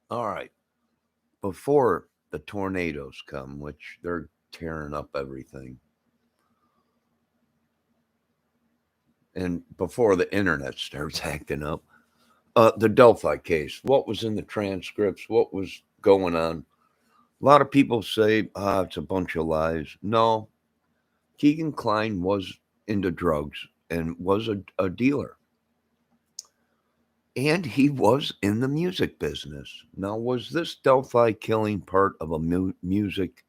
All right. Before the tornadoes come, which they're tearing up everything, and before the internet starts acting up, the Delphi case, what was in the transcripts, what was going on? A lot of people say, it's a bunch of lies. No, Keegan Klein was into drugs and was a dealer. And he was in the music business. Now, was this Delphi killing part of a music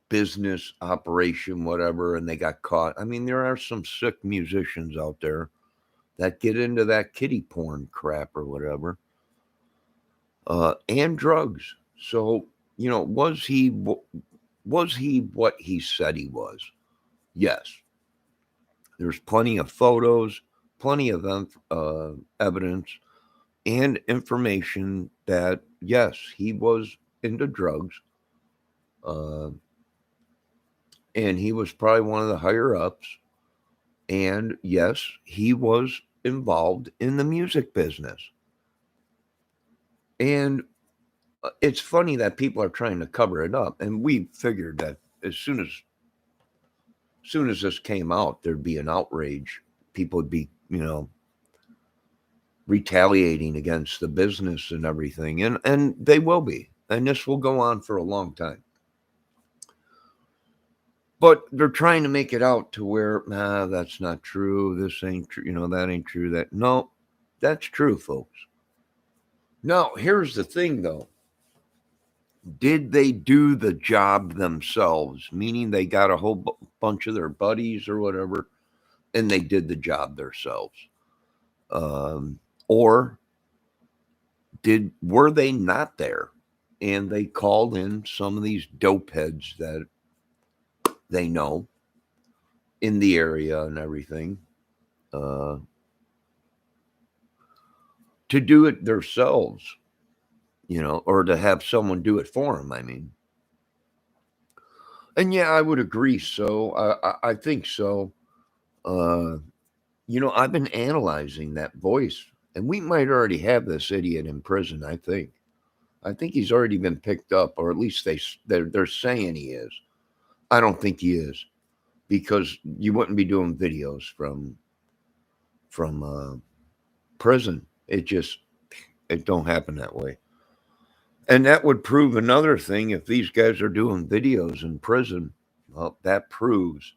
business operation, whatever, and they got caught? I mean, there are some sick musicians out there that get into that kiddie porn crap or whatever, and drugs. So, was he what he said he was? Yes. There's plenty of photos, plenty of evidence and information that yes, he was into drugs, uh, and he was probably one of the higher ups. And yes, he was involved in the music business. And it's funny that people are trying to cover it up. And we figured that as soon as this came out, there'd be an outrage. People would be, retaliating against the business and everything, and they will be, and this will go on for a long time. But they're trying to make it out to where, that's not true. This ain't true. That ain't true. That no, that's true, folks. Now, here's the thing, though. Did they do the job themselves? Meaning they got a whole bunch of their buddies or whatever, and they did the job themselves, or were they not there, and they called in some of these dope heads that they know in the area and everything, uh, to do it themselves, or to have someone do it for them. I mean, and yeah, I would agree. So I think so. Uh, I've been analyzing that voice, and we might already have this idiot in prison. I think he's already been picked up, or at least they're saying he is. I don't think he is, because you wouldn't be doing videos from prison. It don't happen that way. And that would prove another thing. If these guys are doing videos in prison, well, that proves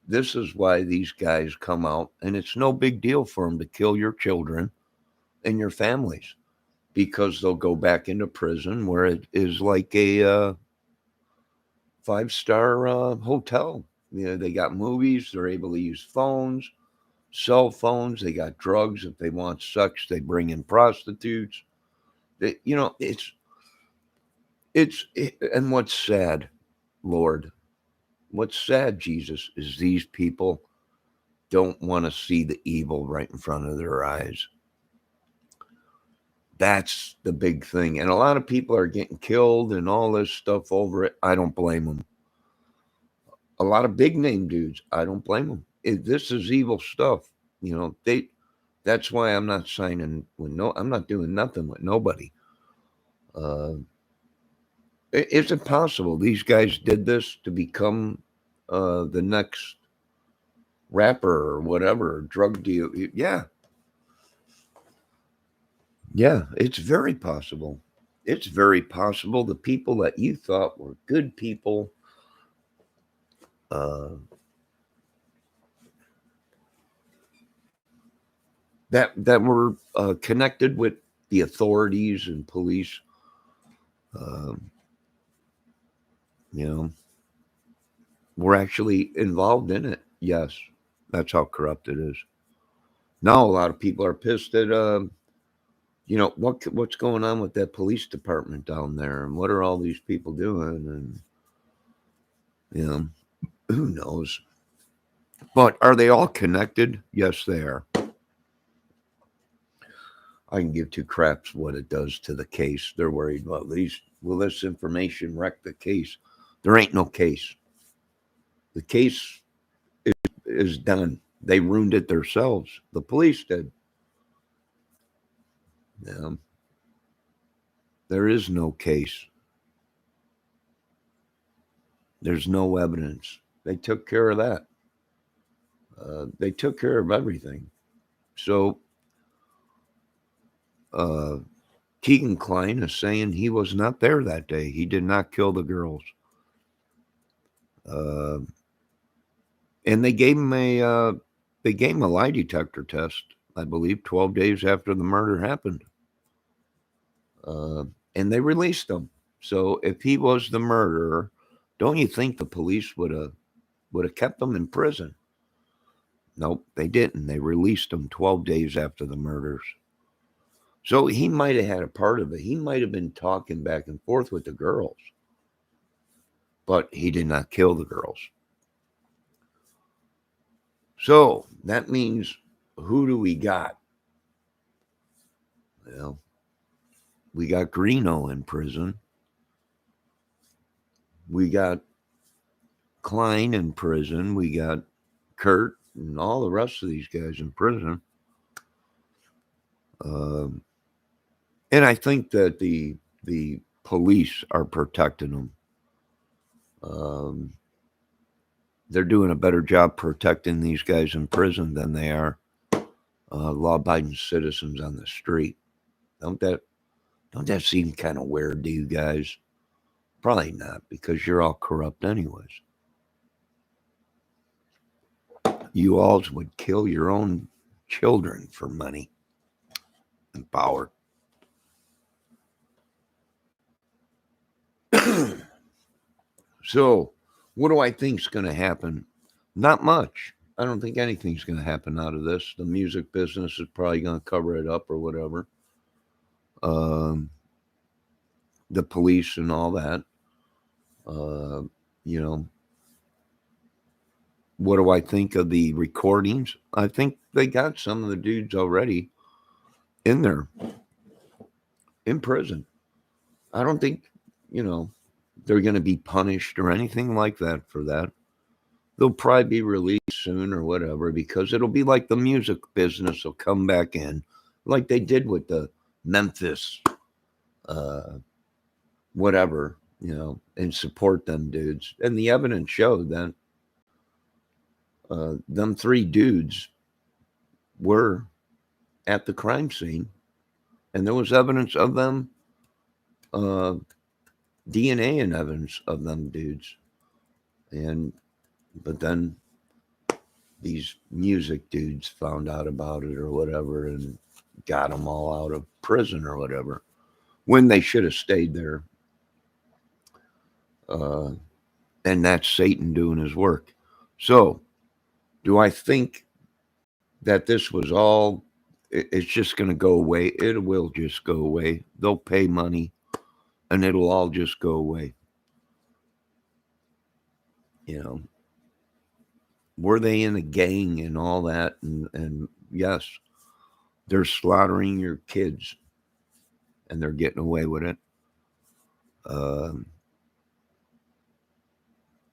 this is why these guys come out, and it's no big deal for them to kill your children and your families, because they'll go back into prison where it is like a five-star hotel. They got movies, they're able to use phones, cell phones, they got drugs. If they want sex, they bring in prostitutes. And what's sad, Lord, what's sad, Jesus, is these people don't want to see the evil right in front of their eyes. That's the big thing. And a lot of people are getting killed and all this stuff over it. I don't blame them. A lot of big name dudes, I don't blame them. This is evil stuff. They. That's why I'm not signing with no. I'm not doing nothing with nobody. Uh, is it possible these guys did this to become the next rapper or whatever, drug deal? Yeah, yeah, it's very possible. It's very possible the people that you thought were good people, uh, that were connected with the authorities and police, um, you know, were actually involved in it. Yes, that's how corrupt it is. Now a lot of people are pissed at what's going on with that police department down there, and what are all these people doing, and you know who knows. But are they all connected? Yes, they are. I can give two craps what it does to the case. They're worried about these. Will this information wreck the case? There ain't no case. The case is done. They ruined it themselves. The police did. Yeah. There is no case. There's no evidence. They took care of that. They took care of everything. So uh, Keegan Klein is saying he was not there that day. He did not kill the girls. Uh, and they gave him a lie detector test, I believe, 12 days after the murder happened. And they released him. So if he was the murderer, don't you think the police would have kept him in prison? Nope, they didn't. They released him 12 days after the murders. So he might have had a part of it. He might have been talking back and forth with the girls, but he did not kill the girls. So that means, who do we got? Well, we got Greeno in prison. We got Klein in prison. We got Kurt and all the rest of these guys in prison. And I think that the police are protecting them. They're doing a better job protecting these guys in prison than they are law-abiding citizens on the street. Don't that seem kind of weird to you guys? Probably not, because you're all corrupt anyways. You alls would kill your own children for money and power. So, what do I think's going to happen? Not much. I don't think anything's going to happen out of this. The music business is probably going to cover it up or whatever. The police and all that. You know, what do I think of the recordings? I think they got some of the dudes already in there, in prison. I don't think, they're going to be punished or anything like that for that. They'll probably be released soon or whatever, because it'll be like the music business will come back in, like they did with the Memphis, whatever, and support them dudes. And the evidence showed that them three dudes were at the crime scene, and there was evidence of them, DNA and evidence of them dudes. But then these music dudes found out about it or whatever and got them all out of prison or whatever, when they should have stayed there. And that's Satan doing his work. So, do I think that this was all, it's just going to go away? It will just go away. They'll pay money and it'll all just go away. Were they in a gang and all that? And yes, they're slaughtering your kids and they're getting away with it. And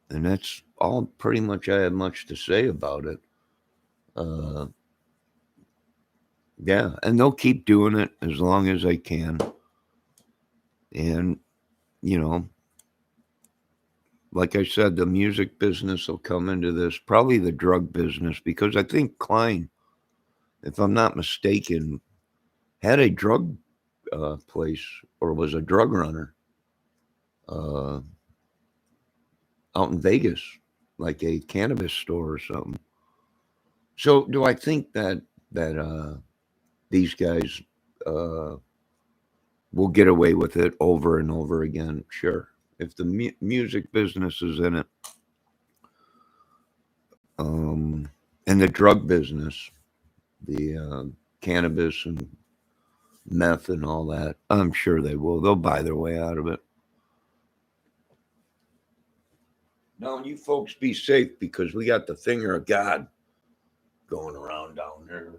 that's all pretty much I have much to say about it. Yeah, and they'll keep doing it as long as they can. And, like I said, the music business will come into this, probably the drug business, because I think Klein, if I'm not mistaken, had a drug place, or was a drug runner out in Vegas, like a cannabis store or something. So do I think that these guys will get away with it over and over again? Sure. If the music business is in it, and the drug business, the cannabis and meth and all that, I'm sure they will. They'll buy their way out of it. Now, you folks be safe, because we got the finger of God going around down there.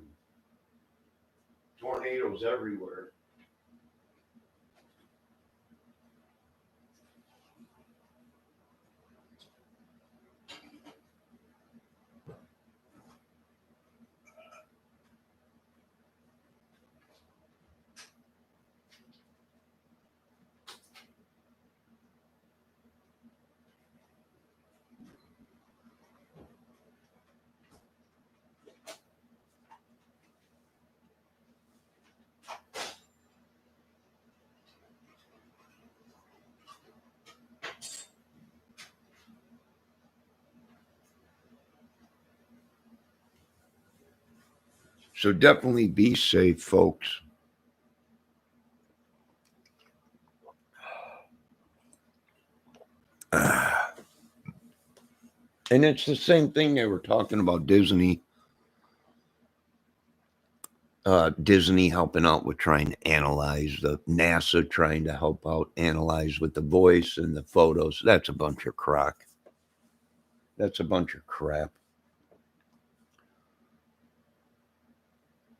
Tornadoes everywhere. So definitely be safe, folks. And it's the same thing they were talking about Disney. Disney helping out with trying to analyze, the NASA trying to help out analyze with the voice and the photos. That's a bunch of crock. That's a bunch of crap.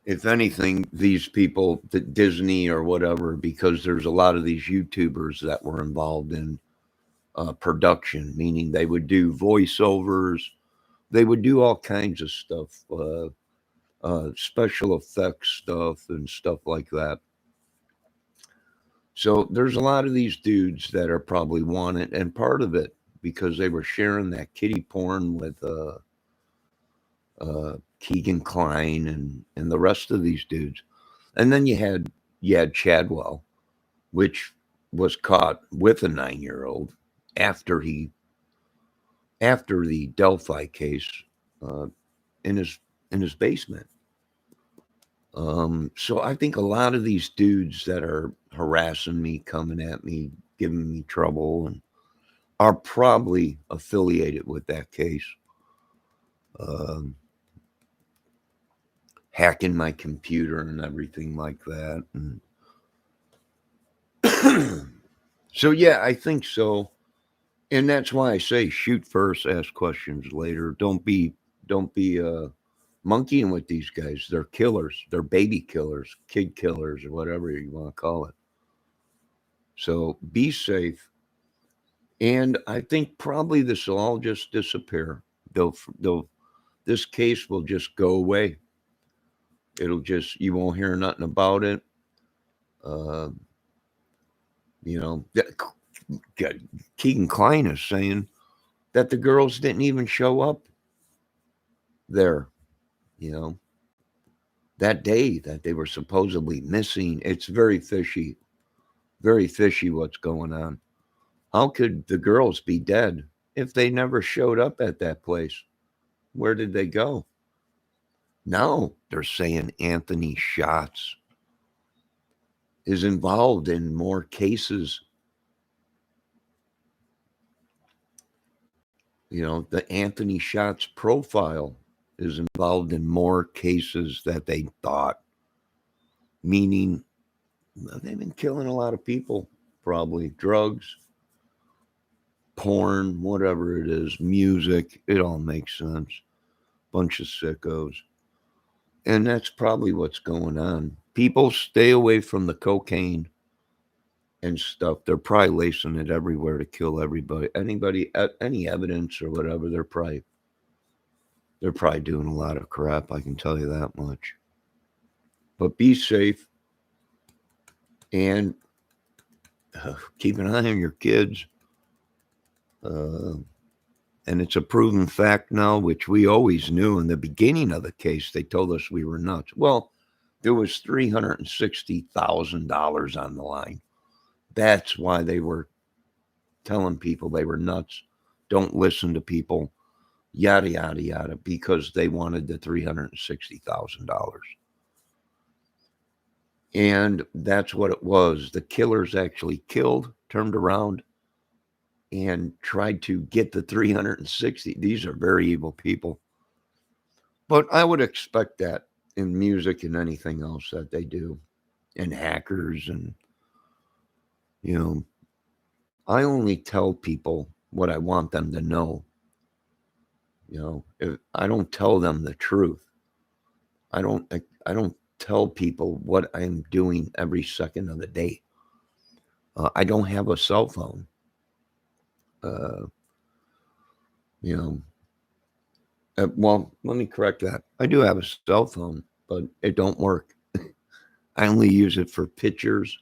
If anything, these people, the Disney or whatever, because there's a lot of these YouTubers that were involved in production, meaning they would do voiceovers, they would do all kinds of stuff, special effects stuff and stuff like that. So there's a lot of these dudes that are probably wanted, and part of it because they were sharing that kitty porn with Keegan Klein and the rest of these dudes. And then you had Chadwell, which was caught with a 9-year-old after the Delphi case uh, in his basement. So I think a lot of these dudes that are harassing me, coming at me, giving me trouble, and are probably affiliated with that case. Um, Hacking my computer and everything like that. And so yeah, I think so. And that's why I say shoot first, ask questions later. Don't be monkeying with these guys. They're killers. They're baby killers, kid killers, or whatever you want to call it. So be safe. And I think probably this will all just disappear. They'll this case will just go away. It'll just, you won't hear nothing about it. Uh, you know, Keegan Klein is saying that the girls didn't even show up there, you know, that day that they were supposedly missing. It's very fishy what's going on. How could the girls be dead if they never showed up at that place? Where did they go? Now they're saying Anthony Shots is involved in more cases. You know, the Anthony Shots profile is involved in more cases that they thought, meaning they've been killing a lot of people, probably drugs, porn, whatever it is, music. It all makes sense. Bunch of sickos. And that's probably what's going on. People stay away from the cocaine and stuff. They're probably lacing it everywhere to kill everybody. Anybody, any evidence or whatever, they're probably doing a lot of crap. I can tell you that much. But be safe and keep an eye on your kids. And it's a proven fact now, which we always knew in the beginning of the case. They told us we were nuts. Well, there was $360,000 on the line. That's why they were telling people they were nuts. Don't listen to people, yada, yada, yada, because they wanted the $360,000. And that's what it was. The killers actually killed, turned around, and tried to get the 360. These are very evil people. But I would expect that in music and anything else that they do, and hackers. And, you know, I only tell people what I want them to know. You know, if I don't tell them the truth. I don't tell people what I'm doing every second of the day. I don't have a cell phone. Uh, you know, well, let me correct that. I do have a cell phone, but it don't work. I only use it for pictures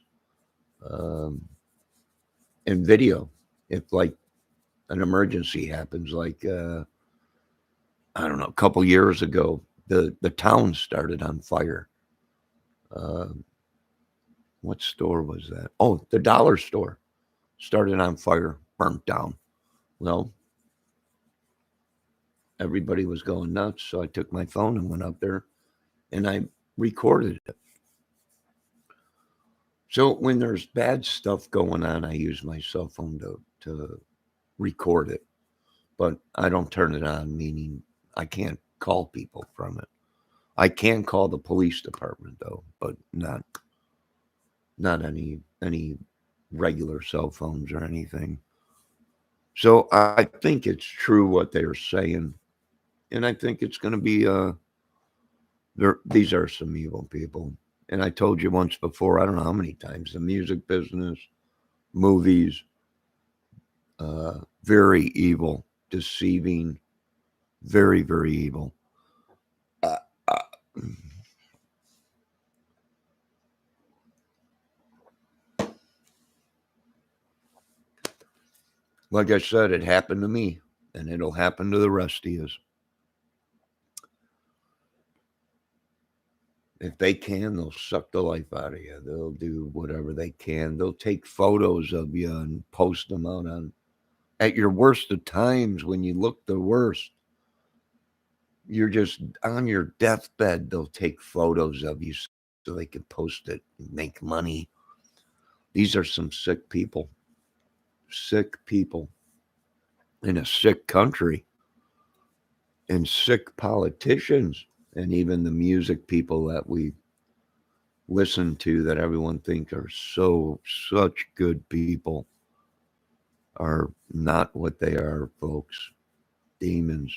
um, and video. If like an emergency happens, like I don't know, a couple years ago, the town started on fire. Uh, what store was that? Oh, the dollar store started on fire, burnt down. Well, everybody was going nuts, so I took my phone and went up there and I recorded it. So when there's bad stuff going on, I use my cell phone to record it, but I don't turn it on, meaning I can't call people from it. I can call the police department though, but not any regular cell phones or anything. So I think it's true what they're saying, and I think it's going to be these are some evil people. And I told you once before, I don't know how many times, the music business, movies, very evil, deceiving, very, very evil. Uh, uh, like I said, it happened to me, and it'll happen to the rest of us. If they can, they'll suck the life out of you. They'll do whatever they can. They'll take photos of you and post them out on at your worst of times when you look the worst. You're just on your deathbed. They'll take photos of you so they can post it and make money. These are some sick people in a sick country, and sick politicians, and even the music people that we listen to that everyone thinks are such good people are not what they are, folks. Demons.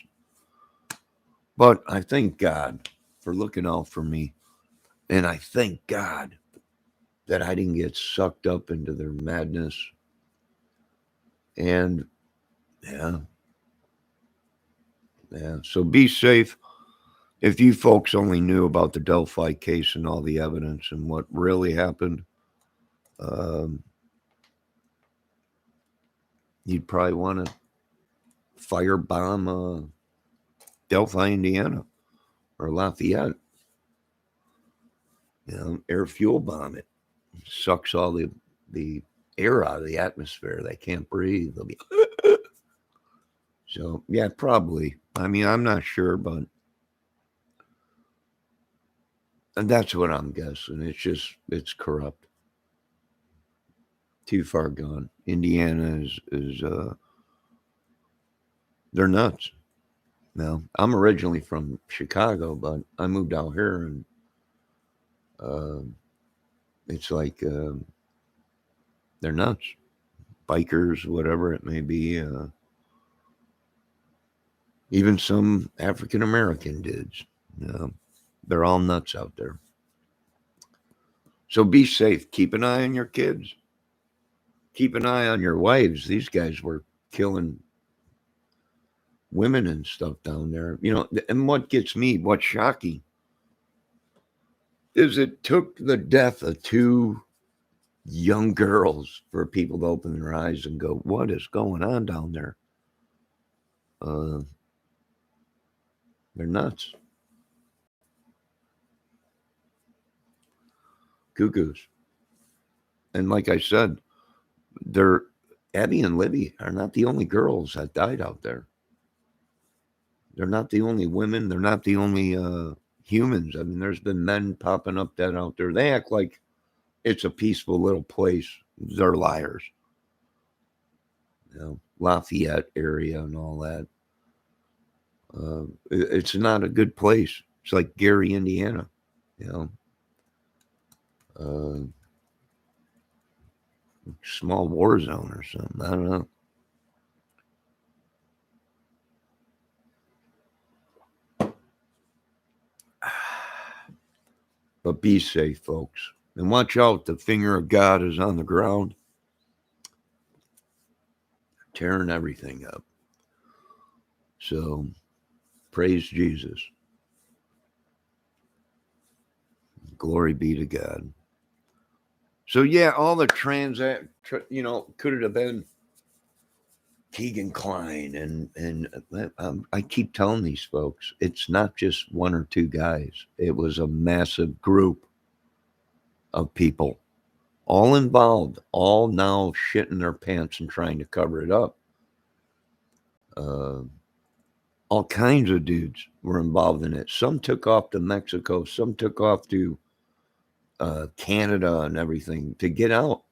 But I thank God for looking out for me. And I thank God that I didn't get sucked up into their madness. And yeah. So be safe. If you folks only knew about the Delphi case and all the evidence and what really happened, um, you'd probably want to firebomb Delphi, Indiana, or Lafayette. Air fuel bomb it. Sucks all the air out of the atmosphere. They can't breathe. They'll be so yeah, probably. I mean, I'm not sure, but and that's what I'm guessing. It's corrupt. Too far gone. Indiana is they're nuts. Now, I'm originally from Chicago, but I moved out here, and uh, it's like they're nuts. Bikers, whatever it may be. Even some African American dudes. They're all nuts out there. So be safe. Keep an eye on your kids. Keep an eye on your wives. These guys were killing women and stuff down there. And what's shocking, is it took the death of two young girls for people to open their eyes and go, what is going on down there? They're nuts. Cuckoos. And like I said, they're Abby and Libby are not the only girls that died out there. They're not the only women. They're not the only humans. I mean, there's been men popping up dead out there. They act like it's a peaceful little place. They're liars. Lafayette area and all that. It's not a good place. It's like Gary, Indiana. Uh, small war zone or something. I don't know. But be safe, folks. And watch out. The finger of God is on the ground, tearing everything up. So, praise Jesus. Glory be to God. So, yeah, all the could it have been Keegan Klein? And I keep telling these folks, it's not just one or two guys. It was a massive group of people, all involved, all now shitting their pants and trying to cover it up. All kinds of dudes were involved in it. Some took off to Mexico. Some took off to Canada and everything to get out.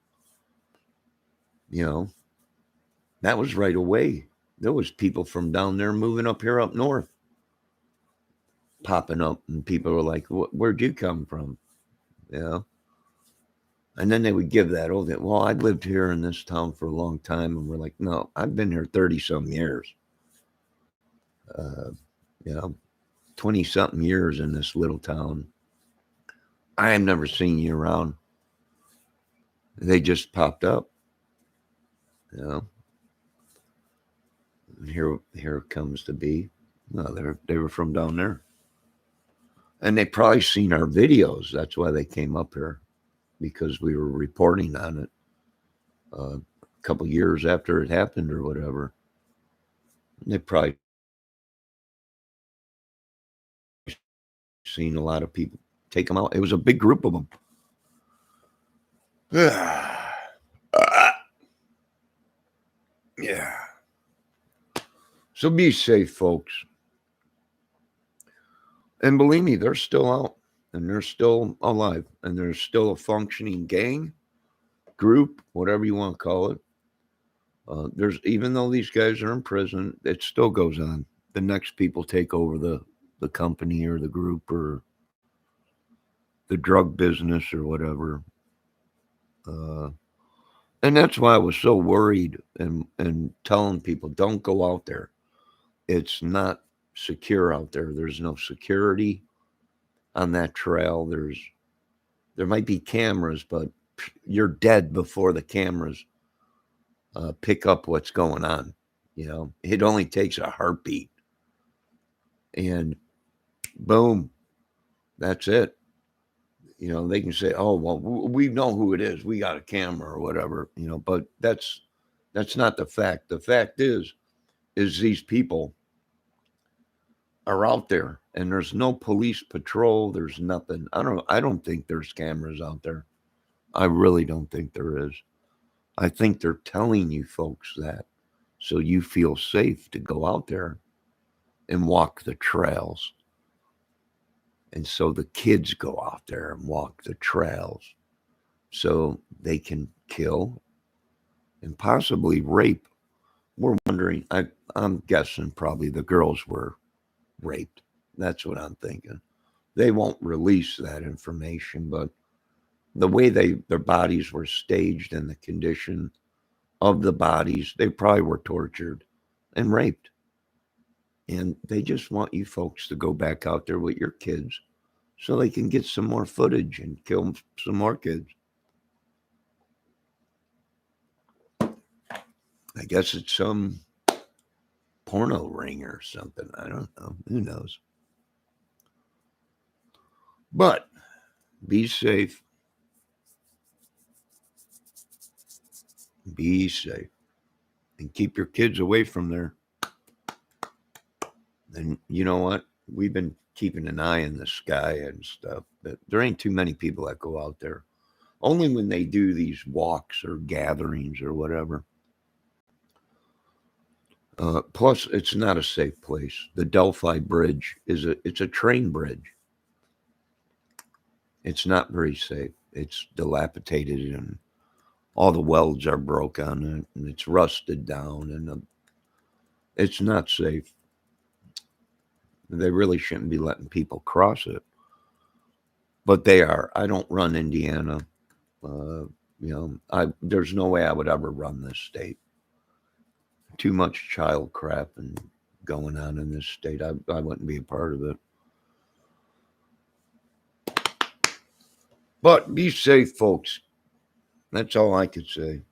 You know, that was right away. There was people from down there moving up here up north, popping up, and people were like, "Where'd you come from?" You know, and then they would give that old, well, I lived here in this town for a long time, and we're like, no, I've been here 30-some years. Uh, you know, 20-something years in this little town. I have never seen you around. They just popped up. You know, and here it comes to be. No, they were from down there, and they probably seen our videos. That's why they came up here, because we were reporting on it a couple years after it happened or whatever. And they probably seen a lot of people take them out. It was a big group of them. Yeah. So be safe, folks. And believe me, they're still out and they're still alive and there's still a functioning gang, group, whatever you want to call it. There's, even though these guys are in prison, it still goes on. The next people take over the company or the group or the drug business or whatever. And that's why I was so worried and telling people, don't go out there. It's not secure out there. There's no security on that trail. There might be cameras, but you're dead before the cameras pick up what's going on. You know, it only takes a heartbeat, and boom, that's it. You know, they can say, "Oh, well, we know who it is. We got a camera or whatever." You know, but that's not the fact. The fact is these people are out there and there's no police patrol. There's nothing. I don't think there's cameras out there. I really don't think there is. I think they're telling you folks that so you feel safe to go out there and walk the trails. And so the kids go out there and walk the trails so they can kill and possibly rape. We're wondering, I'm guessing probably the girls were raped. That's what I'm thinking. They won't release that information, but the way their bodies were staged and the condition of the bodies, they probably were tortured and raped. And they just want you folks to go back out there with your kids so they can get some more footage and kill some more kids. I guess it's some porno ring or something. I don't know. Who knows? But be safe. Be safe. And keep your kids away from there. And you know what? We've been keeping an eye in the sky and stuff, but there ain't too many people that go out there. Only when they do these walks or gatherings or whatever. Plus, it's not a safe place. The Delphi Bridge it's a train bridge. It's not very safe. It's dilapidated and all the welds are broke on it and it's rusted down and it's not safe. They really shouldn't be letting people cross it, but they are. I don't run Indiana. There's no way I would ever run this state. Too much child crap and going on in this state. I wouldn't be a part of it. But be safe, folks. That's all I could say.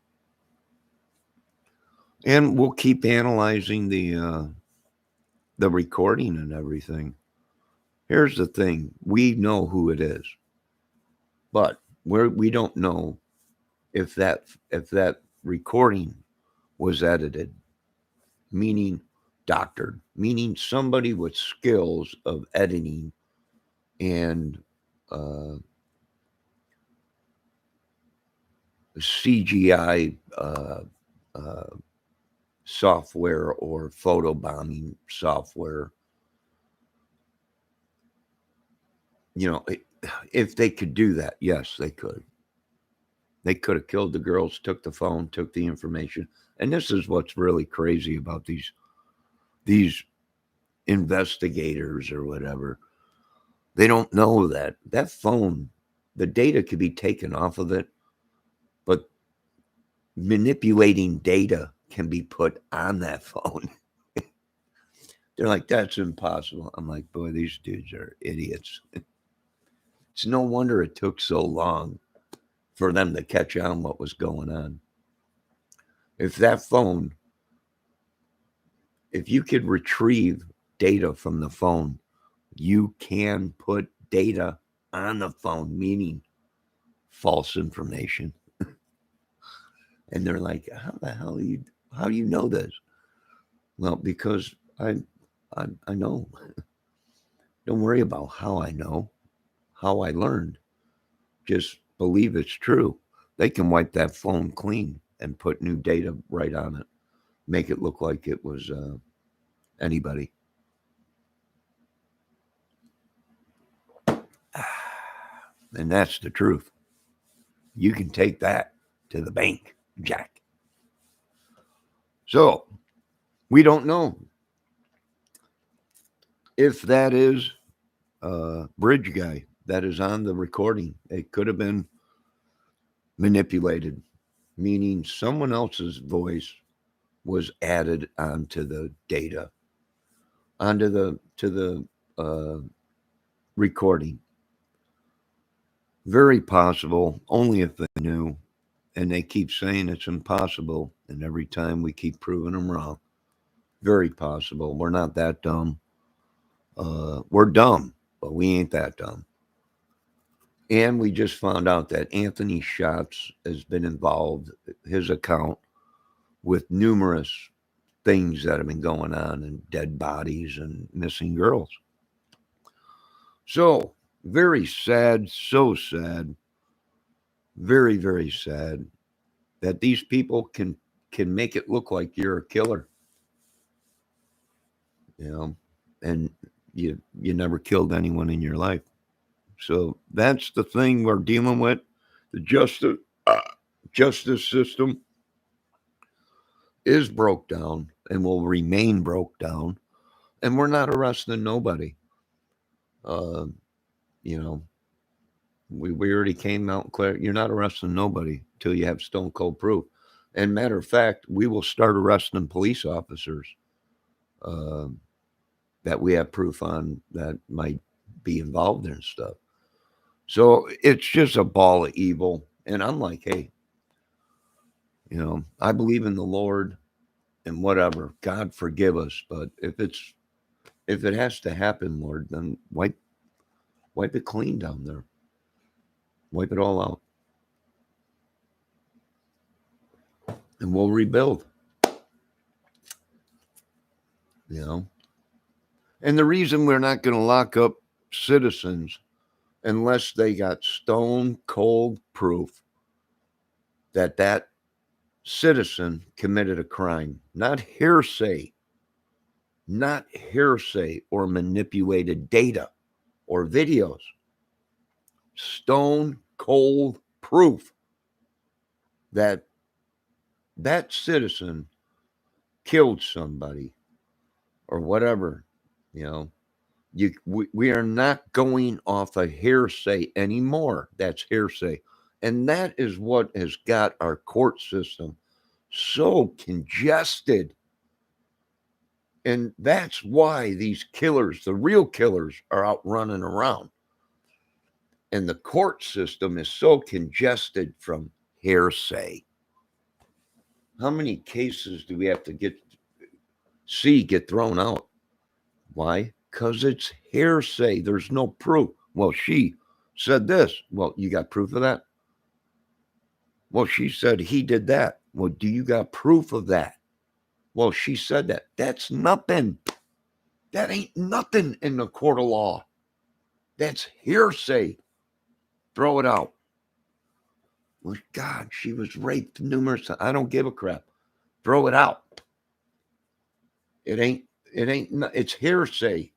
And we'll keep analyzing the recording and everything. Here's the thing: we know who it is, but we don't know if that recording was edited, meaning doctored, meaning somebody with skills of editing and CGI software or photobombing software. You know, if they could do that, yes, they could. They could have killed the girls, took the phone, took the information. And this is what's really crazy about these investigators or whatever. They don't know that that phone, the data could be taken off of it, but manipulating data can be put on that phone. They're like, that's impossible. I'm like, boy, these dudes are idiots. It's no wonder it took so long for them to catch on what was going on. If that phone, if you could retrieve data from the phone, you can put data on the phone, meaning false information. And they're like, how the hell how do you know this? Well, because I know. Don't worry about how I know, how I learned. Just believe it's true. They can wipe that phone clean and put new data right on it, make it look like it was anybody. And that's the truth. You can take that to the bank, Jack. So we don't know if that is bridge guy that is on the recording. It could have been manipulated, meaning someone else's voice was added onto the data, onto the recording. Very possible, only if they knew. And they keep saying it's impossible, and every time we keep proving them wrong. Very possible. We're not that dumb. We're dumb, but we ain't that dumb. And we just found out that Anthony Schatz has been involved, his account, with numerous things that have been going on, and dead bodies and missing girls. So, very sad, so sad, very, very sad that these people can make it look like you're a killer, you know, and you never killed anyone in your life. So that's the thing we're dealing with. The justice system is broke down and will remain broke down, and we're not arresting nobody. Uh, you know, we already came out and clear. You're not arresting nobody till you have stone cold proof. And matter of fact, we will start arresting police officers uh, that we have proof on that might be involved in stuff. So it's just a ball of evil. And I'm like, hey, I believe in the Lord and whatever. God forgive us. But if it has to happen, Lord, then wipe it clean down there. Wipe it all out. And we'll rebuild. And the reason we're not going to lock up citizens unless they got stone cold proof that citizen committed a crime, not hearsay or manipulated data or videos. Stone cold proof that citizen killed somebody or whatever. We are not going off of hearsay anymore. That's hearsay. And that is what has got our court system so congested. And that's why these killers, the real killers, are out running around. And the court system is so congested from hearsay. How many cases do we have to get thrown out? Why? Because it's hearsay. There's no proof. Well, she said this. Well, you got proof of that? Well, she said he did that. Well, do you got proof of that? Well, she said that. That's nothing. That ain't nothing in the court of law. That's hearsay. Throw it out. Well, God, she was raped numerous times. I don't give a crap. Throw it out. It's hearsay.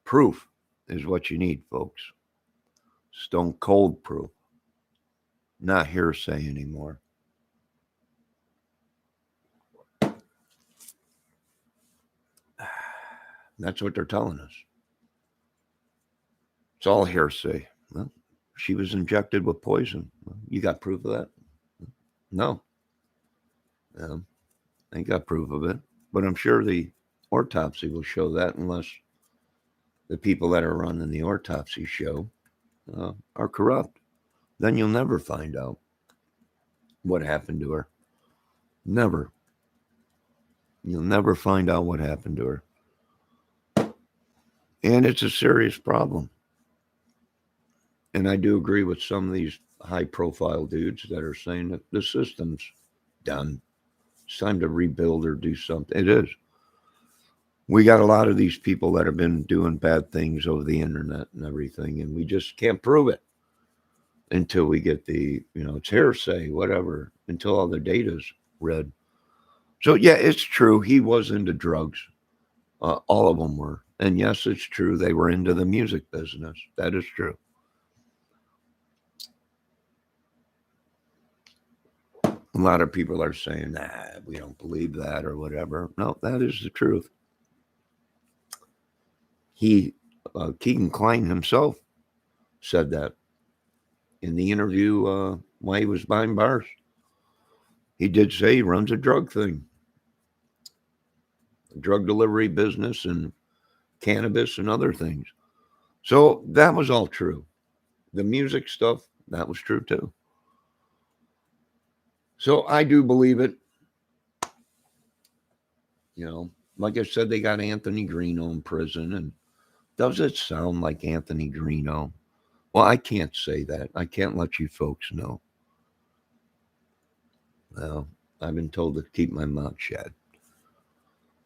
Proof is what you need, folks. Stone cold proof. Not hearsay anymore. That's what they're telling us. It's all hearsay. Well, she was injected with poison. Well, you got proof of that? No. I ain't got proof of it. But I'm sure the autopsy will show that, unless the people that are running the autopsy show are corrupt. Then you'll never find out what happened to her. Never. You'll never find out what happened to her. And it's a serious problem. And I do agree with some of these high-profile dudes that are saying that the system's done. It's time to rebuild or do something. It is. We got a lot of these people that have been doing bad things over the internet and everything, and we just can't prove it until we get it's hearsay, whatever, until all the data's read. So, yeah, it's true. He was into drugs. All of them were. And yes, it's true. They were into the music business. That is true. A lot of people are saying, nah, we don't believe that or whatever. No, that is the truth. Keegan Kline himself said that in the interview while he was behind bars. He did say he runs a drug thing, a drug delivery business and cannabis and other things. So that was all true. The music stuff, that was true too. So I do believe it. Like I said, they got Anthony Greeno in prison. And does it sound like Anthony Greeno? Well, I can't say that. I can't let you folks know. Well, I've been told to keep my mouth shut.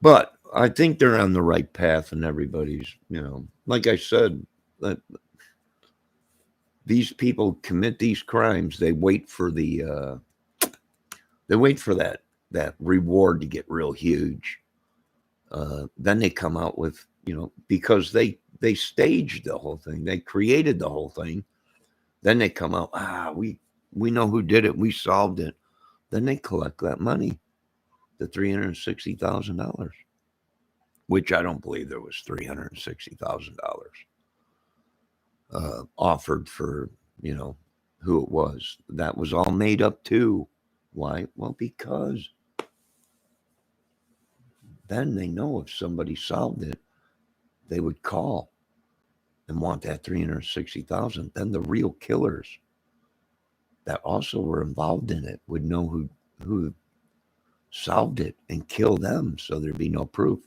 But I think they're on the right path, and everybody's, like I said, that these people commit these crimes. They wait for that reward to get real huge. Then they come out with, because they staged the whole thing. They created the whole thing. Then they come out, we know who did it. We solved it. Then they collect that money, the $360,000, which I don't believe there was $360,000 offered for, who it was. That was all made up too. Why? Well, because then they know if somebody solved it, they would call and want that $360,000. Then the real killers that also were involved in it would know who solved it and kill them, so there'd be no proof.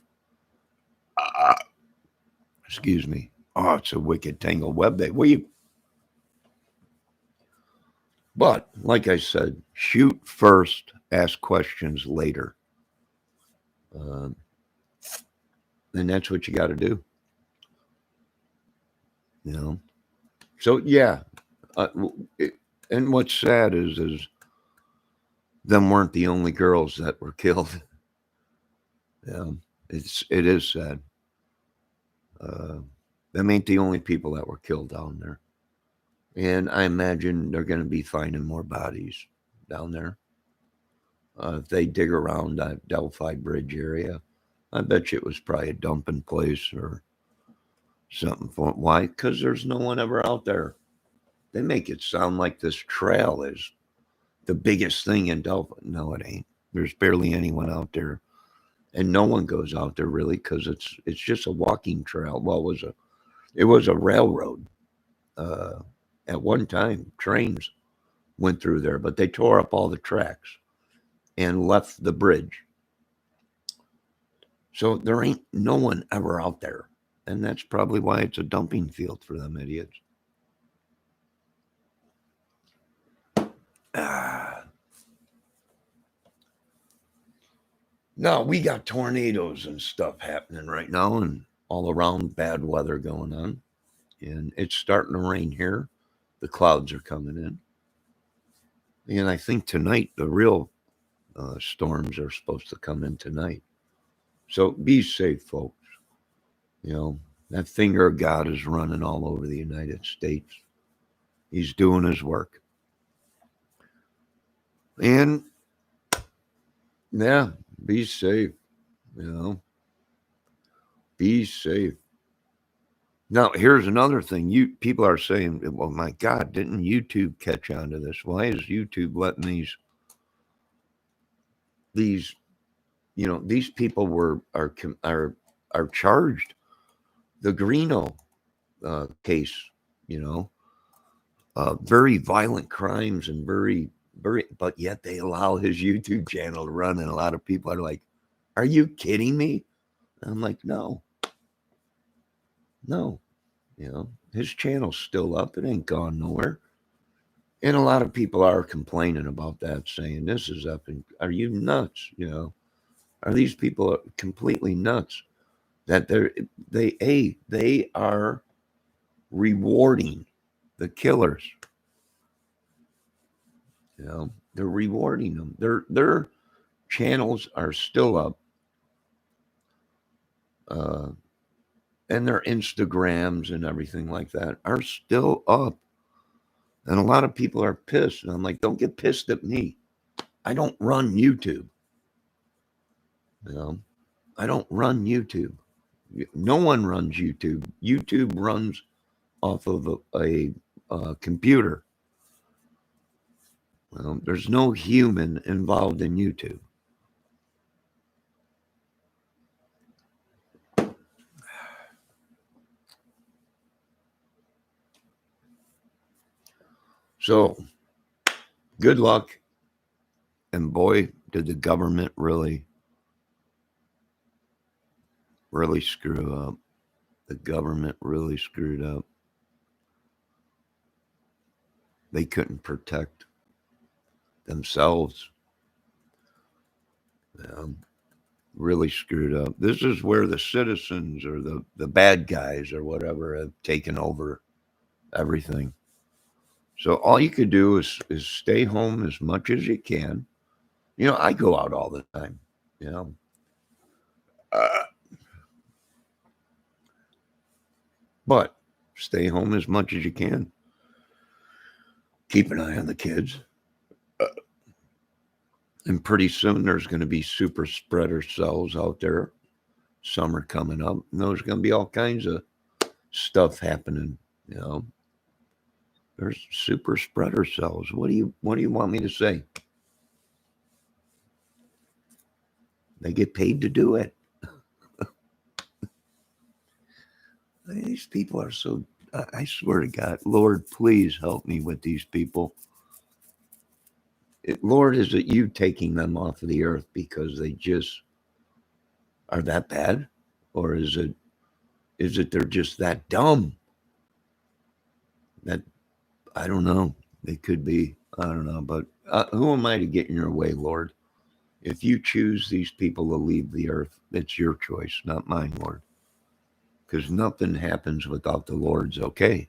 Excuse me. Oh, it's a wicked tangled web there. But like I said, shoot first, ask questions later. And that's what you got to do. So yeah. And what's sad is them weren't the only girls that were killed. It is sad. Them ain't the only people that were killed down there. And I imagine they're going to be finding more bodies down there. If they dig around that Delphi Bridge area, I bet you it was probably a dumping place or something. Why? Because there's no one ever out there. They make it sound like this trail is the biggest thing in Delphi. No, it ain't. There's barely anyone out there. And no one goes out there really, because it's just a walking trail. Well, it was a railroad. At one time, trains went through there, but they tore up all the tracks and left the bridge. So there ain't no one ever out there. And that's probably why it's a dumping field for them idiots. No, we got tornadoes and stuff happening right now, and all around bad weather going on. And it's starting to rain here. The clouds are coming in. And I think tonight, the real storms are supposed to come in tonight. So be safe, folks. That finger of God is running all over the United States. He's doing his work. And yeah, be safe. Be safe. Now, here's another thing. People are saying, well, my God, didn't YouTube catch on to this? Why is YouTube letting these these people are charged? The Greeno case, very violent crimes and but yet they allow his YouTube channel to run, and a lot of people are like, "Are you kidding me?" And I'm like, no. His channel's still up. It ain't gone nowhere. And a lot of people are complaining about that, saying, this is up. And are you nuts? Are these people completely nuts that they are rewarding the killers? They're rewarding them. Their channels are still up. And their Instagrams and everything like that are still up. And a lot of people are pissed. And I'm like, don't get pissed at me. I don't run YouTube. I don't run YouTube. No one runs YouTube. YouTube runs off of a computer. There's no human involved in YouTube. So, good luck. And boy, did the government really screw up. The government really screwed up. They couldn't protect themselves. Really screwed up. This is where the citizens or the bad guys or whatever have taken over everything. So all you could do is stay home as much as you can. I go out all the time. But stay home as much as you can. Keep an eye on the kids. And pretty soon there's going to be super spreader cells out there. Summer coming up. And there's going to be all kinds of stuff happening. There's super spreader cells. What do you want me to say? They get paid to do it. These people are so, I swear to God, Lord, please help me with these people. Lord, is it you taking them off of the earth because they just are that bad? Or is it they're just that dumb? That, I don't know. They could be, I don't know. But who am I to get in your way, Lord? If you choose these people to leave the earth, it's your choice, not mine, Lord. Because nothing happens without the Lord's okay.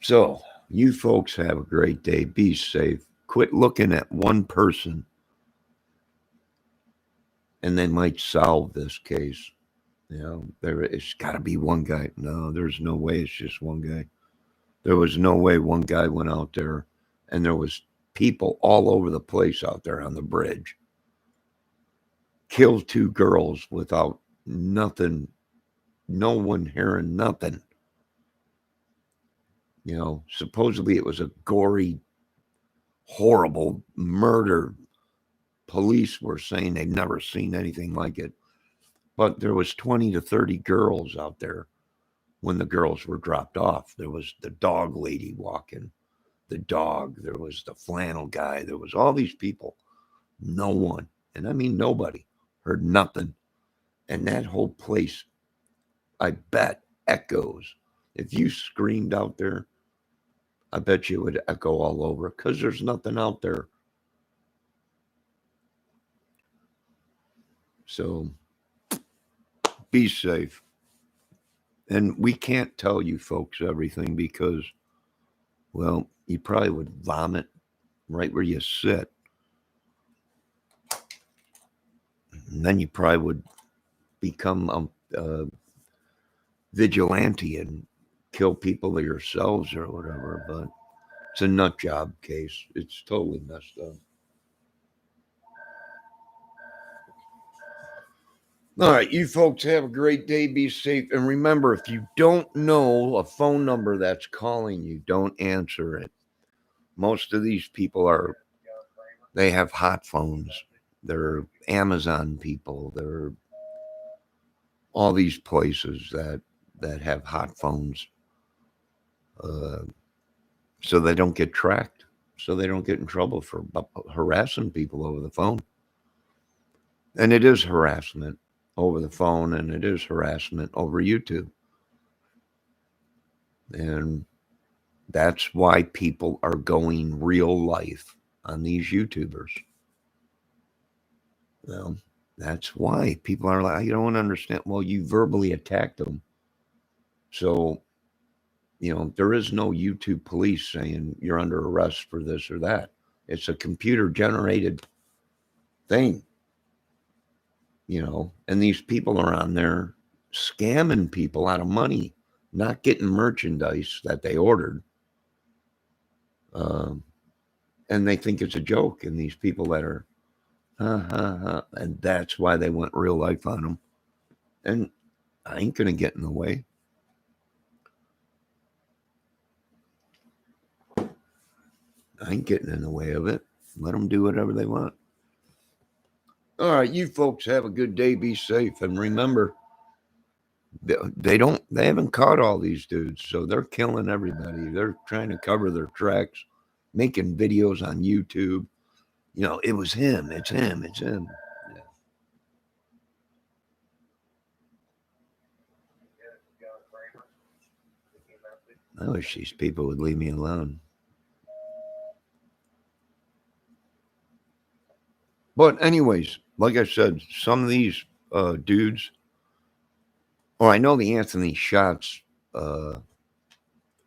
So, you folks have a great day. Be safe. Quit looking at one person and they might solve this case. It's got to be one guy. No, there's no way it's just one guy. There was no way one guy went out there and there was people all over the place out there on the bridge. Killed 2 girls without nothing, no one hearing nothing. Supposedly it was a gory, horrible murder. Police were saying they'd never seen anything like it. But there was 20 to 30 girls out there when the girls were dropped off. There was the dog lady walking, the dog. There was the flannel guy. There was all these people. No one, and I mean nobody, heard nothing. And that whole place, I bet, echoes. If you screamed out there, I bet you it would echo all over because there's nothing out there. So be safe. And we can't tell you folks everything because, well, you probably would vomit right where you sit. And then you probably would become a vigilante and kill people yourselves or whatever. But it's a nut job case. It's totally messed up. All right, you folks have a great day. Be safe. And remember, if you don't know a phone number that's calling you, don't answer it. Most of these people they have hot phones. They're Amazon people. They're all these places that have hot phones. So they don't get tracked. So they don't get in trouble for harassing people over the phone. And it is harassment over the phone, and it is harassment over YouTube. And that's why people are going real life on these YouTubers. Well, that's why people are like, I don't understand. Well, you verbally attacked them. So, there is no YouTube police saying you're under arrest for this or that. It's a computer generated thing, and these people are on there scamming people out of money, not getting merchandise that they ordered. And they think it's a joke. And these people that are, and that's why they went real life on them. And I ain't going to get in the way. I ain't getting in the way of it. Let them do whatever they want. All right, you folks have a good day. Be safe. And remember, they haven't caught all these dudes. So they're killing everybody. They're trying to cover their tracks, making videos on YouTube. It was him. It's him. It's him. Yeah. I wish these people would leave me alone. But anyways, like I said, some of these dudes, I know the Anthony Shots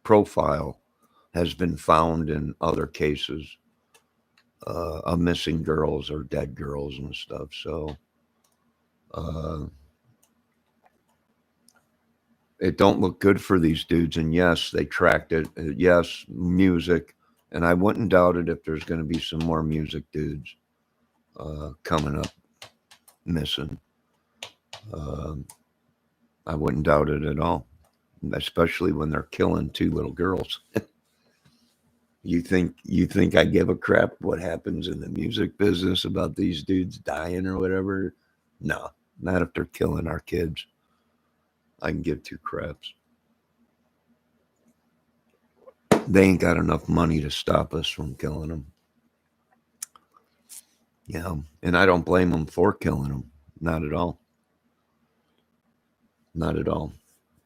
profile has been found in other cases of missing girls or dead girls and stuff. So it don't look good for these dudes. And yes, they tracked it. Yes, music. And I wouldn't doubt it if there's going to be some more music dudes coming up missing. I wouldn't doubt it at all, especially when they're killing two little girls. You think I give a crap what happens in the music business about these dudes dying or whatever? No, not if they're killing our kids. I can give two craps. They ain't got enough money to stop us from killing them. And I don't blame them for killing them. Not at all. Not at all.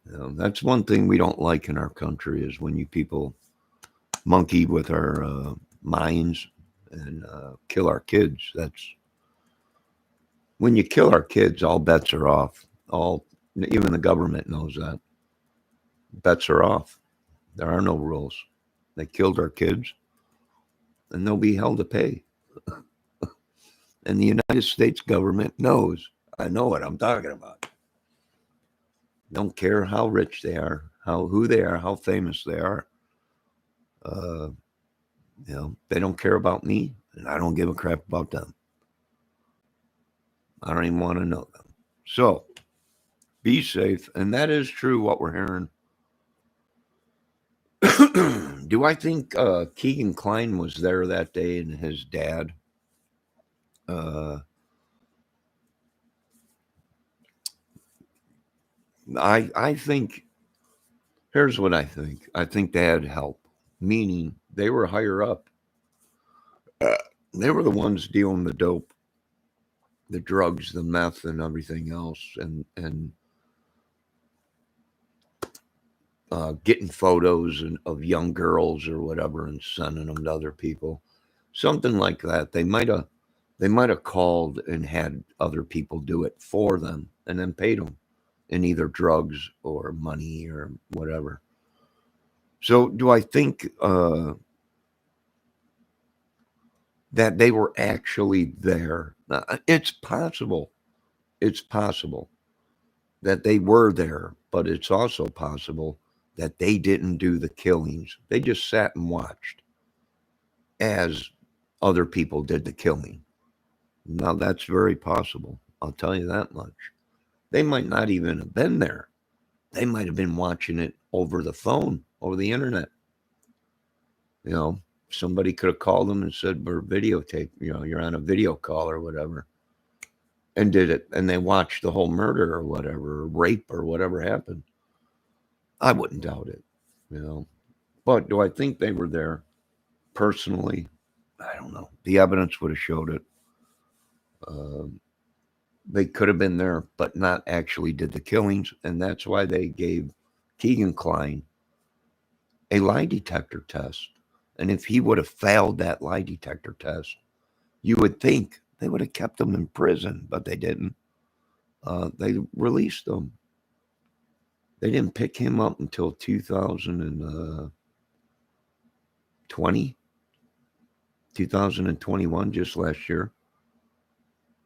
That's one thing we don't like in our country is when you people monkey with our minds and kill our kids. That's when you kill our kids, all bets are off. Even the government knows that. Bets are off. There are no rules. They killed our kids, and they'll be held to pay. And the United States government knows. I know what I'm talking about. Don't care how rich they are, who they are, how famous they are. They don't care about me, and I don't give a crap about them. I don't even want to know them. So, be safe. And that is true what we're hearing. Do I think Keegan Kline was there that day and his dad? I think, here's what I think. I think they had help, meaning they were higher up. They were the ones dealing the dope, the drugs, the meth, and everything else, and getting photos of young girls or whatever and sending them to other people, something like that. They might have called and had other people do it for them and then paid them in either drugs or money or whatever. So do I think that they were actually there? It's possible. it's possible that they were there, but it's also possible that they didn't do the killings. They just sat and watched as other people did the killing. Now, that's very possible. I'll tell you that much. They might not even have been there. They might have been watching it over the phone, over the internet. You know, somebody could have called them and said, we're videotape, you're on a video call or whatever, and did it. And they watched the whole murder or whatever, or rape or whatever happened. I wouldn't doubt it, But do I think they were there personally? I don't know. The evidence would have showed it. They could have been there, but not actually did the killings. And that's why they gave Keegan Kline a lie detector test. And if he would have failed that lie detector test, you would think they would have kept him in prison, but they didn't. They released him. They didn't pick him up until 2020, 2021, just last year.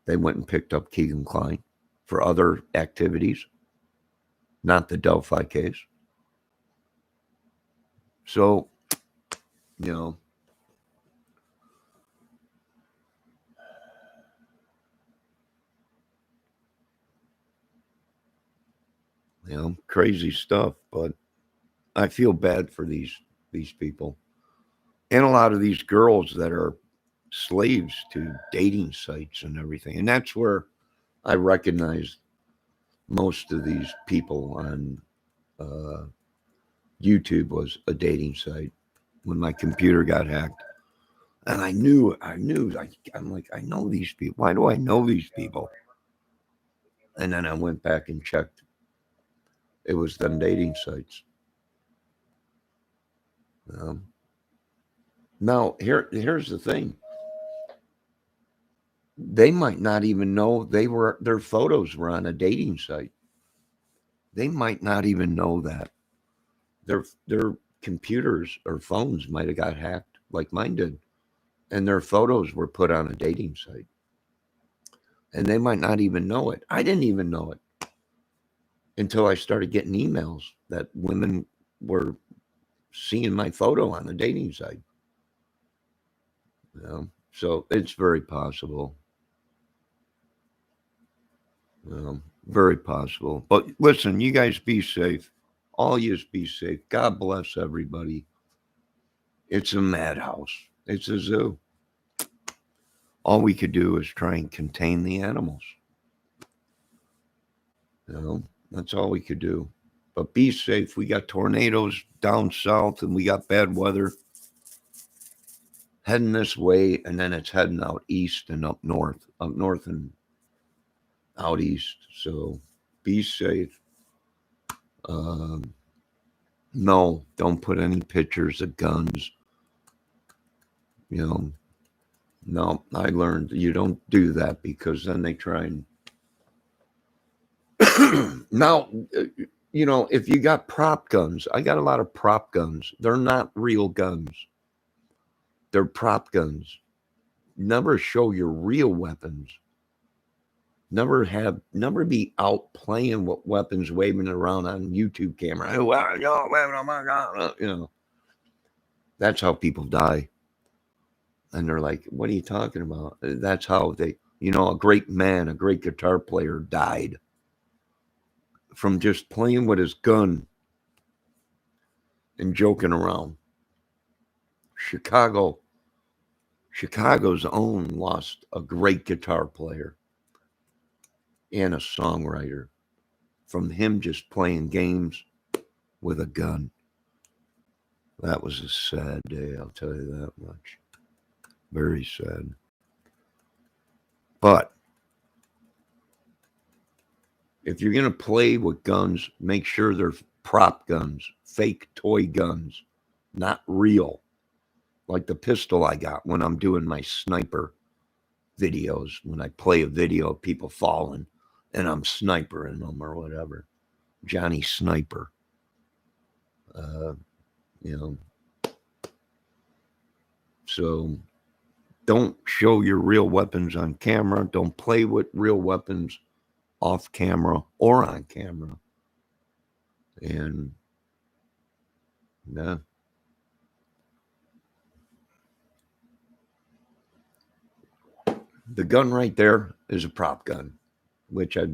They went and picked up Keegan Kline for other activities, not the Delphi case. So, crazy stuff, but I feel bad for these people. And a lot of these girls that are slaves to dating sites and everything. And that's where I recognize most of these people on YouTube was a dating site when my computer got hacked. And I knew, I'm like, I know these people. Why do I know these people? And then I went back and checked. It was them dating sites. Now, here's the thing. They might not even know their photos were on a dating site. They might not even know that. Their computers or phones might have got hacked like mine did. And their photos were put on a dating site. And they might not even know it. I didn't even know it until I started getting emails that women were seeing my photo on the dating site. So it's very possible. Very possible. But listen, you guys be safe. All yous be safe. God bless everybody. It's a madhouse. It's a zoo. All we could do is try and contain the animals. That's all we could do. But be safe. We got tornadoes down south and we got bad weather heading this way, and then it's heading out east and up north and out east. So be safe. No, don't put any pictures of guns. No, I learned you don't do that because then they try and now, if you got prop guns, I got a lot of prop guns. They're not real guns. They're prop guns. Never show your real weapons. Never be out playing with weapons, waving around on YouTube camera. Oh, my God. That's how people die. And they're like, what are you talking about? That's how they, a great man, a great guitar player died from just playing with his gun and joking around. Chicago's own lost a great guitar player and a songwriter from him just playing games with a gun. That was a sad day, I'll tell you that much. Very sad. But if you're going to play with guns, make sure they're prop guns, fake toy guns, not real. Like the pistol I got when I'm doing my sniper videos, when I play a video of people falling and I'm snipering them or whatever. Johnny Sniper. So don't show your real weapons on camera. Don't play with real weapons off camera or on camera. And yeah. The gun right there is a prop gun, which I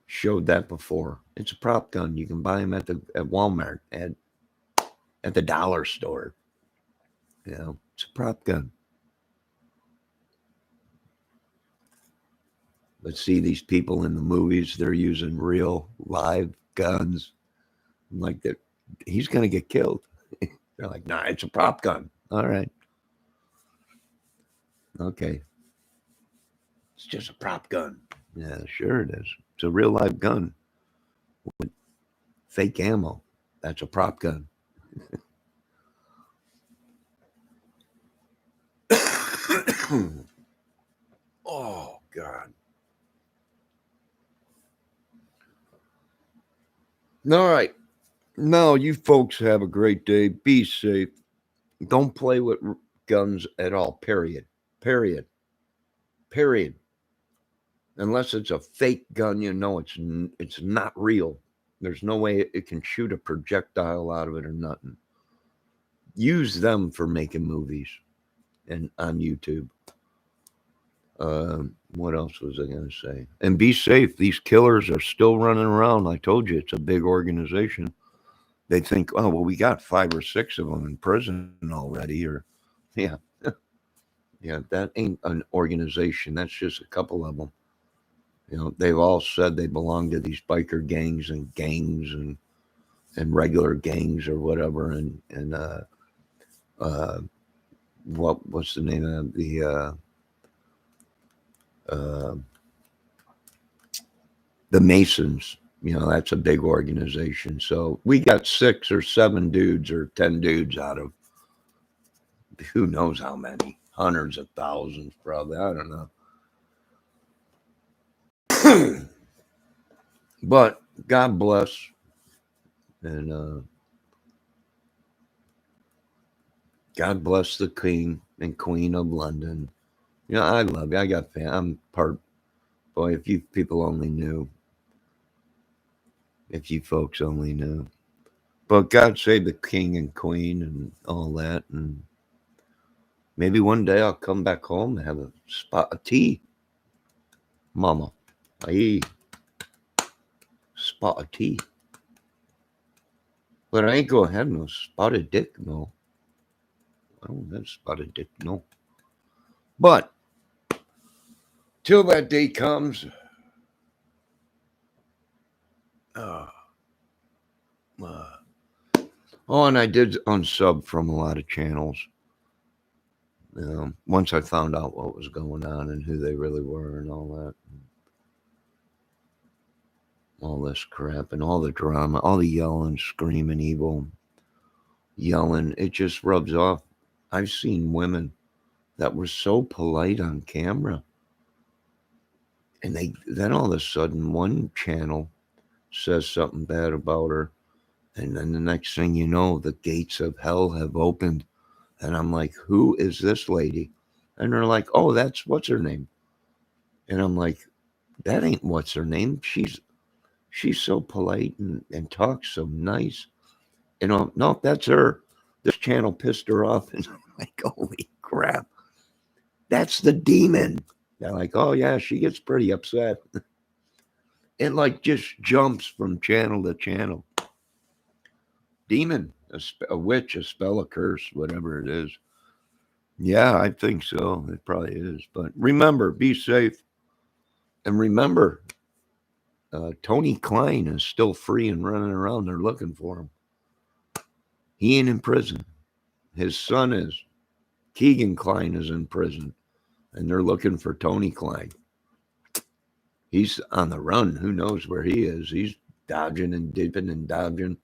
showed that before. It's a prop gun. You can buy them at Walmart, at the dollar store. You know, it's a prop gun. But see these people in the movies, they're using real live guns. Like that, he's gonna get killed. They're like, nah, it's a prop gun. All right. Okay. It's just a prop gun. Yeah, sure it is. It's a real live gun with fake ammo. That's a prop gun. Oh, God. All right. No, you folks have a great day. Be safe. Don't play with guns at all. Period. Period. Period. Unless it's a fake gun, you know it's not real. There's no way it can shoot a projectile out of it or nothing. Use them for making movies and on YouTube. What else was I going to say? And be safe. These killers are still running around. I told you it's a big organization. They think, oh, well, we got 5 or 6 of them in prison already. Or, yeah, yeah, that ain't an organization. That's just a couple of them. You know, they've all said they belong to these biker gangs and regular gangs or whatever. And what's the name of the Masons? You know, that's a big organization. So we got 6 or 7 dudes or 10 dudes out of who knows how many, hundreds of thousands, probably. I don't know. But God bless. And God bless the King and Queen of London. You know, I love you. I got I'm part. Boy, if you people only knew. If you folks only knew. But God save the King and Queen and all that. And maybe one day I'll come back home and have a spot of tea. Mama. Aye. Spot of tea. But I ain't going to have no spotted dick, no. I don't have spotted dick, no. But till that day comes, oh, and I did unsub from a lot of channels. Once I found out what was going on and who they really were and all that. All this crap and all the drama, all the yelling, screaming, evil, yelling, it just rubs off. I've seen women that were so polite on camera. And then all of a sudden one channel says something bad about her. And then the next thing you know, the gates of hell have opened. And I'm like, who is this lady? And they're like, oh, that's what's her name. And I'm like, that ain't what's her name. She's so polite and talks so nice. You know, no, that's her. This channel pissed her off. And I'm like, holy crap. That's the demon. They're like, oh, yeah, she gets pretty upset. It like just jumps from channel to channel. Demon, a witch, a spell, a curse, whatever it is. Yeah, I think so. It probably is. But remember, be safe. And remember, Tony Klein is still free and running around. They're looking for him. He ain't in prison. His son is. Keegan Klein is in prison. And they're looking for Tony Klein. He's on the run. Who knows where he is? He's dodging and dipping and dodging.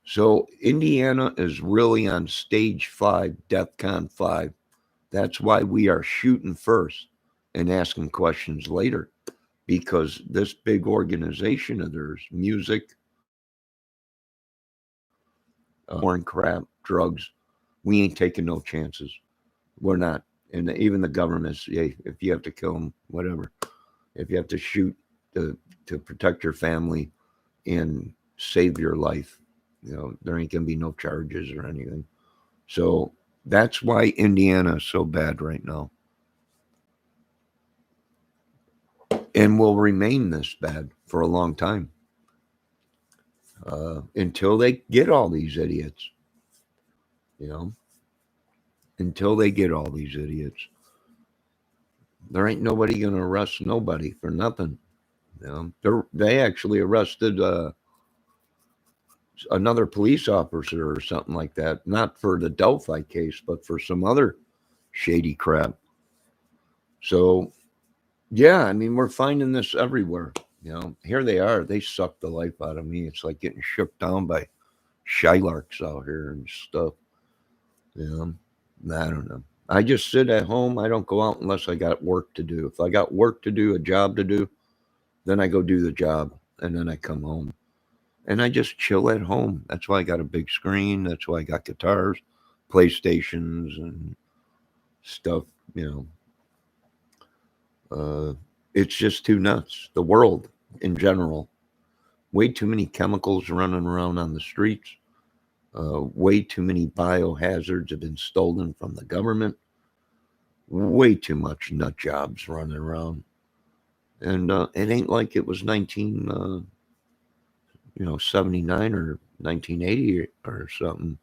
So Indiana is really on stage 5, DEFCON 5. That's why we are shooting first and asking questions later. Because this big organization of theirs, music, porn, crap, drugs, we ain't taking no chances. We're not. And even the governments, yeah, if you have to kill them, whatever. If you have to shoot to protect your family and save your life, there ain't gonna be no charges or anything. So that's why Indiana is so bad right now, and will remain this bad for a long time, until they get all these idiots. You know, until they get all these idiots, there ain't nobody gonna arrest nobody for nothing. They actually arrested another police officer or something like that, not for the Delphi case, but for some other shady crap. So, yeah, I mean, we're finding this everywhere. Here they are. They suck the life out of me. It's like getting shook down by shylarks out here and stuff. I don't know. I just sit at home. I don't go out unless I got work to do. If I got work to do, a job to do, then I go do the job and then I come home. And I just chill at home. That's why I got a big screen. That's why I got guitars, PlayStations, and stuff. It's just too nuts. The world in general. Way too many chemicals running around on the streets. Way too many biohazards have been stolen from the government. Way too much nut jobs running around. And it ain't like it was 79 or 1980 or something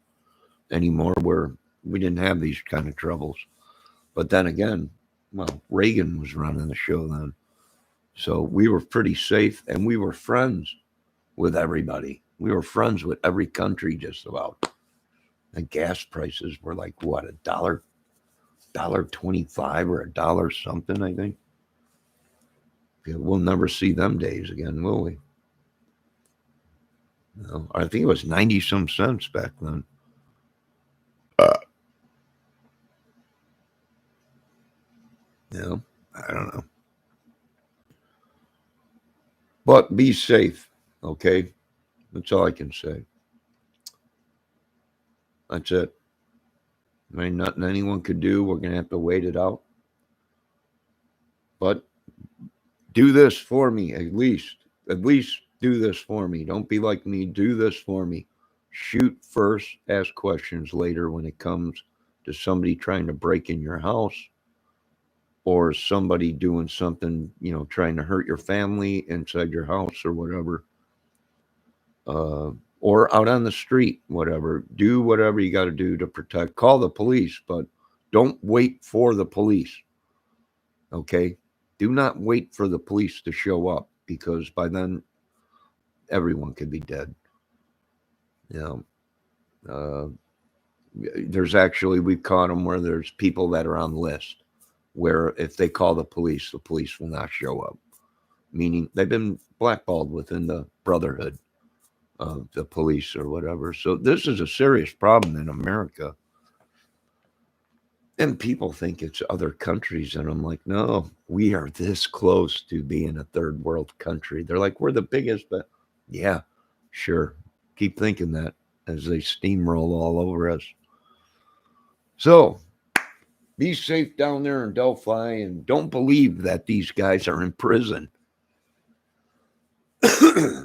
anymore, where we didn't have these kind of troubles. But then again, well, Reagan was running the show then. So we were pretty safe, and we were friends with everybody. We were friends with every country just about. And gas prices were like, what, $1.25 or $1 something, I think. Yeah, we'll never see them days again, will we? No, I think it was 90 some cents back then. I don't know. But be safe, okay? That's all I can say. That's it. There ain't nothing anyone could do. We're going to have to wait it out. But do this for me, at least. At least do this for me. Don't be like me. Do this for me. Shoot first, ask questions later when it comes to somebody trying to break in your house, or somebody doing something, trying to hurt your family inside your house or whatever. Or out on the street, whatever. Do whatever you got to do to protect. Call the police, but don't wait for the police. Okay? Do not wait for the police to show up, because by then everyone could be dead. There's actually, we've caught them where there's people that are on list where if they call the police will not show up. Meaning they've been blackballed within the brotherhood of the police or whatever. So this is a serious problem in America. And people think it's other countries. And I'm like, no, we are this close to being a third world country. They're like, we're the biggest, but yeah, sure. Keep thinking that as they steamroll all over us. So be safe down there in Delphi, and don't believe that these guys are in prison.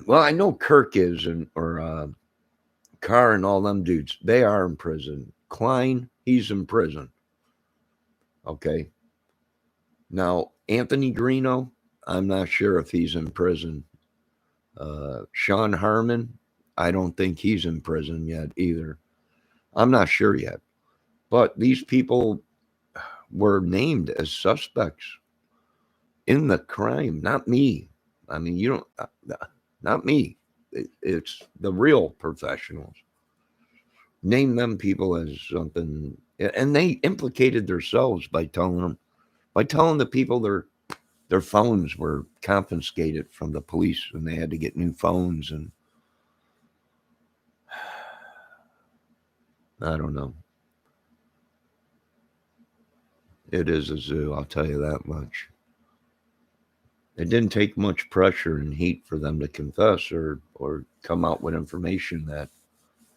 Well, I know Kirk is, or Carr and all them dudes. They are in prison. Klein, he's in prison. Okay. Now, Anthony Greeno, I'm not sure if he's in prison. Sean Harmon, I don't think he's in prison yet either. I'm not sure yet. But these people were named as suspects in the crime, not me. I mean, not me. It's the real professionals. Name them people as something, and they implicated themselves by telling the people their phones were confiscated from the police, and they had to get new phones. And I don't know. It is a zoo, I'll tell you that much. It didn't take much pressure and heat for them to confess or come out with information that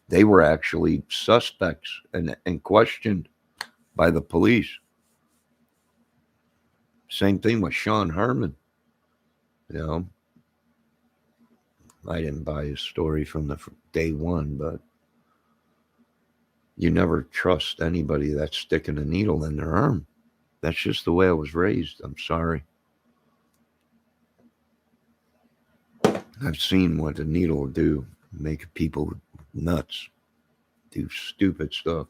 they were actually suspects and questioned by the police. Same thing with Sean Harmon. You know, I didn't buy his story from the day one, but you never trust anybody that's sticking a needle in their arm. That's just the way I was raised. I'm sorry. I've seen what a needle will do, make people nuts, do stupid stuff.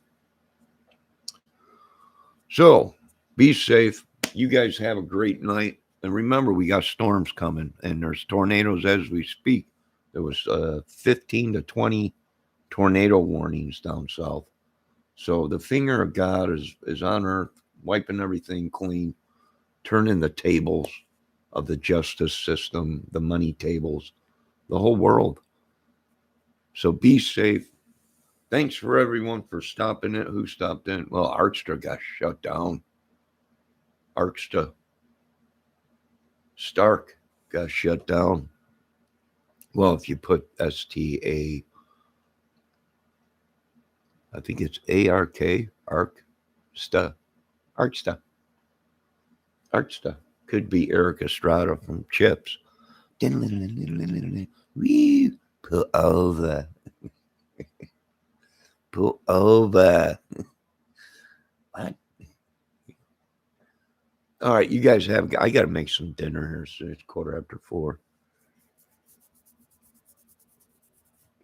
So be safe. You guys have a great night. And remember, we got storms coming, and there's tornadoes as we speak. There was 15 to 20 tornado warnings down south. So the finger of God is on earth, wiping everything clean, turning the tables of the justice system, the money tables, the whole world. So be safe. Thanks for everyone for stopping in. Who stopped in? Well, Archstra got shut down. Archstra. Stark got shut down. Well, if you put STA, I think it's ARK, Archsta. Archsta. Archsta. Could be Eric Estrada from Chips. Wee, pull over. Pull over. What? All right, you guys have. I got to make some dinner here. So it's 4:15.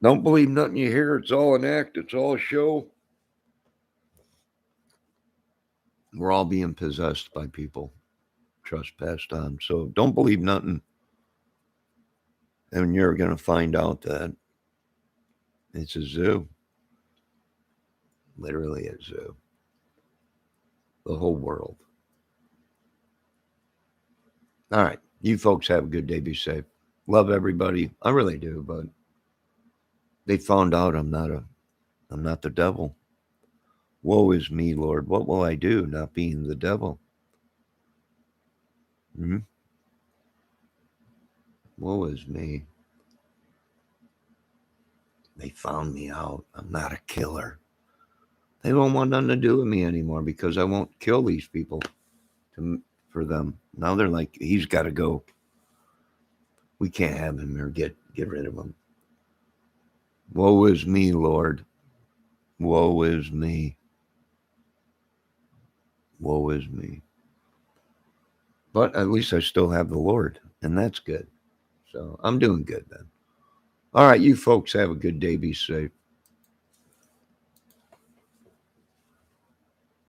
Don't believe nothing you hear. It's all an act. It's all a show. We're all being possessed by people, trespassed on. So don't believe nothing. And you're going to find out that it's a zoo. Literally a zoo. The whole world. All right. You folks have a good day. Be safe. Love everybody. I really do, but they found out I'm not the devil. Woe is me, Lord. What will I do, not being the devil? Woe is me. They found me out. I'm not a killer. They don't want nothing to do with me anymore because I won't kill these people for them. Now they're like, he's got to go. We can't have him here. Get rid of him. Woe is me, Lord. Woe is me. Woe is me. But at least I still have the Lord, and that's good. So I'm doing good then. All right, you folks have a good day. Be safe.